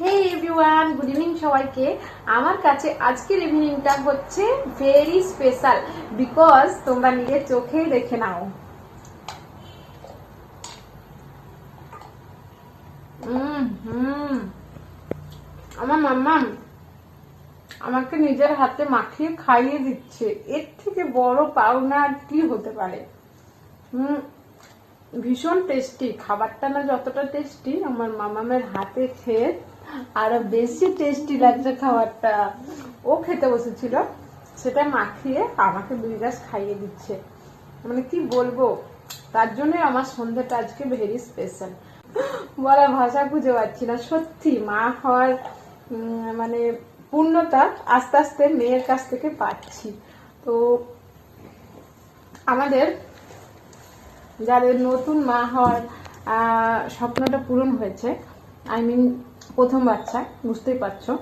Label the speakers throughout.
Speaker 1: হে everyone, good evening সবাইকে। আমার কাছে আজকের ইভিনিংটা হচ্ছে ভেরি স্পেশাল বিকজ তোমরা নিজের চোখেই দেখে নাও। আমার মাম্মা আমাকে নিজের হাতে মাখিয়ে খাইয়ে দিচ্ছে। এর থেকে বড় পাওনা আর কি হতে পারে। ভীষণ টেস্টি খাবারটা, না যতটা টেস্টি আমার মামামের হাতে খেয়ে আরো বেশি টেস্টি লাগছে খাবারটা। ও খেতে বসেছিল, সেটা মাখিয়ে আমাকে 2 গ্লাস খাইয়ে দিচ্ছে। মানে কি বলবো, তার জন্য আমার সন্ধ্যাটা আজকে ভেরি স্পেশাল। বলার ভাষা খুঁজে পাচ্ছি না। সত্যি মা হওয়ার মানে পূর্ণতা আস্তে আস্তে মেয়ের কাছ থেকে পাচ্ছি। তো আমাদের যাদের নতুন মা হওয়ার স্বপ্নটা পূরণ হয়েছে, আই মিন প্রথম বাচ্চা, বুঝতেই পারছো।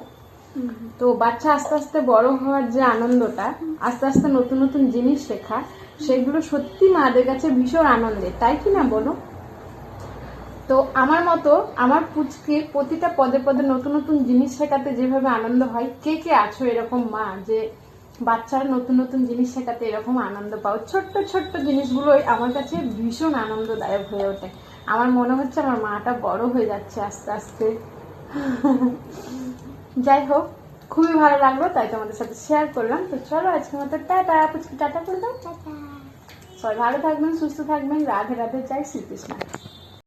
Speaker 1: তো বাচ্চা আস্তে আস্তে বড় হওয়ার যে আনন্দটা, আস্তে আস্তে নতুন নতুন জিনিস শেখা, সেগুলো সত্যি মাদের কাছে ভীষণ আনন্দের, তাই কি না বলো? তো আমার মতো আমার পুচকে প্রতিটা পদে পদে নতুন নতুন জিনিস শেখাতে যেভাবে আনন্দ হয়, কে কে আছো এরকম মা যে বাচ্চারা নতুন নতুন জিনিস শেখাতে এরকম আনন্দ পাও? ছোট্ট ছোট্ট জিনিসগুলোই আমার কাছে ভীষণ আনন্দদায়ক হয়ে ওঠে। আমার মনে হচ্ছে আমার মাটা বড় হয়ে যাচ্ছে আস্তে আস্তে। যাই হোক, খুবই ভালো লাগলো, তাই তোমাদের সাথে শেয়ার করলাম। তো চলো আজকের মতো টাটা, পুচকি টাটা করে দাও। সবাই ভালো থাকবেন, সুস্থ থাকবেন। রাধে রাধে, জয় শ্রীকৃষ্ণ।